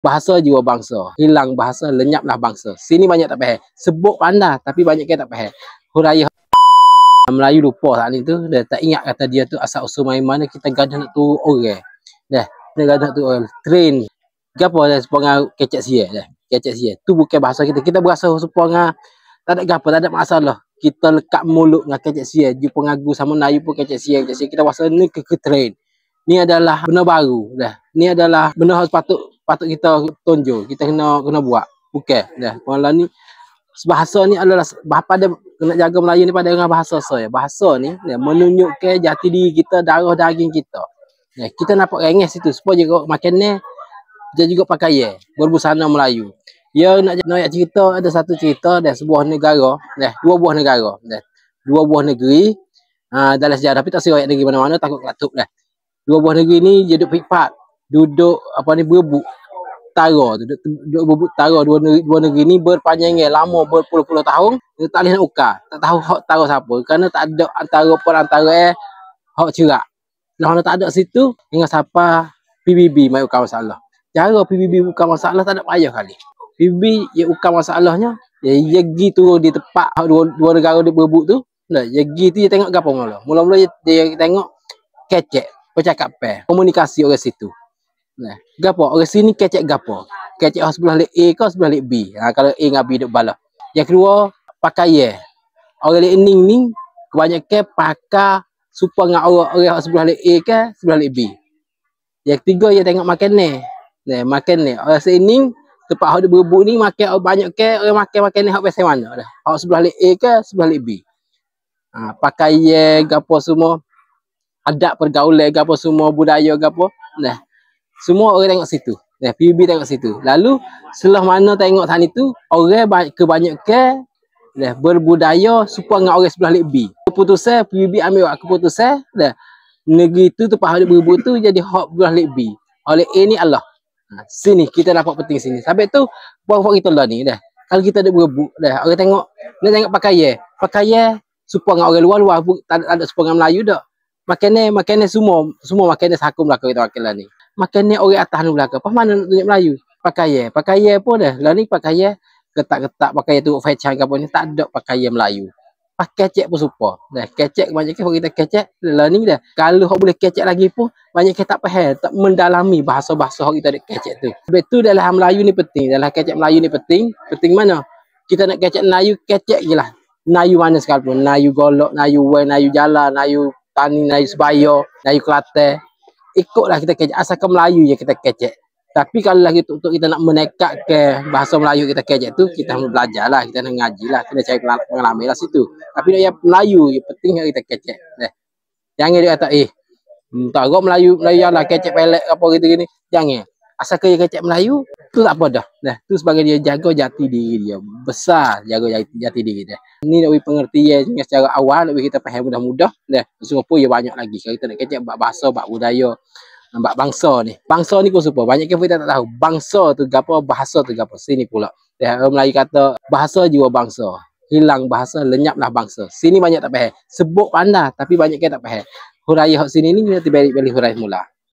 Bahasa jiwa bangsa. Hilang bahasa, lenyaplah bangsa. Sini banyak tak faham. Sebut pandai tapi banyak ke tak faham. Huraya Melayu lupa saat ni tu. Dia tak ingat kata dia tu asal usul main mana kita gadah nak tu orang. Dah, kita gadah nak tu orang. Train. Gapo dah sepengal kecek sia dah. Kecek sia. Tu bukan bahasa kita. Kita berasa sepengal tak ada gapo, tak ada masalah. Kita lekat mulut dengan kecek sia. Dia pengagu sama Melayu pun kecek sia. Kita rasa ni ke train. Ni adalah benda baru dah. Ni adalah benda harus patut kita tonjol. Kita kena buat. Bukan dah. Kalau ni bahasa ni adalah pada kena jaga Melayu ni pada dengan bahasa saya. Bahasa ni menunjukkan jati diri kita, darah daging kita. Kita nampak rengeh situ supaya juga makan ni dia juga pakai berbusana Melayu. Ya nak cerita ada satu cerita dah sebuah negara, dua buah negara, dua buah negeri dalam sejarah tapi tak serius negeri mana-mana takut kelatuk dah. Dua buah negeri ni dia duduk pipat, duduk berebut tara, duduk berebut tara. Dua negeri ni berpanjangnya lama berpuluh-puluh tahun, dia tak boleh nak ukar, tak tahu hak tara siapa kerana tak ada antara hak cerak. Kalau tak ada situ dengan siapa PBB mai ukar masalah. Cara PBB ukar masalah tak ada payah kali. PBB dia ukar masalahnya, dia pergi turun di tempat dua negara dia berebut tu. Dia pergi tu dia tengok gapo mula-mula dia tengok kecek percakapan, komunikasi orang situ. Gapo orang sini kecek gapo? Kecek sebelah lek A ke sebelah lek B. Kalau A dengan B duk balah. Yang kedua pakai orang lek ning ni kebanyakan pakai supaya dengan orang sebelah lek A ke sebelah lek B. Yang ketiga dia tengok makan ni. Makan ni orang sini tempat hak dia berebut ni makan banyak ke orang makan ni hak biasa mana dah. Hak sebelah lek A ke sebelah lek B. Pakai gapo semua adat pergaulan gapo semua budaya gapo. Semua orang tengok situ. PBB tengok situ. Lalu setelah mana tengok sana tu orang kebanyakan berbudaya supaya dengan orang sebelah lek B. Keputusan PBB ambil keputusan negeri tu tempat dia berebut tu jadi hak sebelah lek B. Oleh A ni Allah. Sini kita dapat penting sini. Sampai tu puak kita lah ni dah. Kalau kita ada berebut orang tengok pakaian supaya dengan orang luar tak ada supaya Melayu dak. Makan ni semua makan ni sakum belakang kita makan lah ni. Makan ni orang atas ni belakang. Apa mana nak tunjuk Melayu? Pakaian pun dah. Lah ni pakaian ketak-ketak pakaian tu fashion ke apa ni tak ada pakaian Melayu. Pakai kecek pun super. Kecek kebanyakan kalau kita kecek lah ni dah. Kalau hok boleh kecek lagi pun banyak kita tak faham, tak mendalami bahasa-bahasa hok kita ada kecek tu. Sebab tu dalam Melayu ni penting. Dalam kecek Melayu ni penting. Penting mana? Kita nak kecek Melayu kecek jelah. Melayu mana sekalipun. Melayu Golok, Melayu Wen, Melayu Jalan, Melayu Tani, Melayu Sebaya, Melayu Kelantan. Ikutlah kita kecek. Asalkan Melayu je kita kecek. Tapi kalau lagi untuk kita nak menekat ke bahasa Melayu kita kecek tu, kita harus belajar lah, kita nak ngaji lah, kita cari pengalaman lah situ. Tapi yang Melayu, yang penting kita kecek. Jangan dia kata, tak kok Melayu lah kecek pelek apa gitu gini. Jangan. Asalkan dia kecek Melayu, tu tak apa dah. Tu sebagai dia jaga jati diri dia. Besar jaga jati diri dia. Ni nak beri pengertian secara awal, nak beri kita faham mudah-mudah. Semua pun dia banyak lagi. Kalau kita nak kecek bahasa, budaya, nampak bangsa ni. Bangsa ni pun super. Banyak kita tak tahu. Bangsa tu gapo, bahasa tu gapo. Sini pula. Orang Melayu kata bahasa jiwa bangsa. Hilang bahasa, lenyaplah bangsa. Sini banyak tak faham. Sebut pandai tapi banyak kita tak faham. Huraya hak sini ni kita balik huraya mula.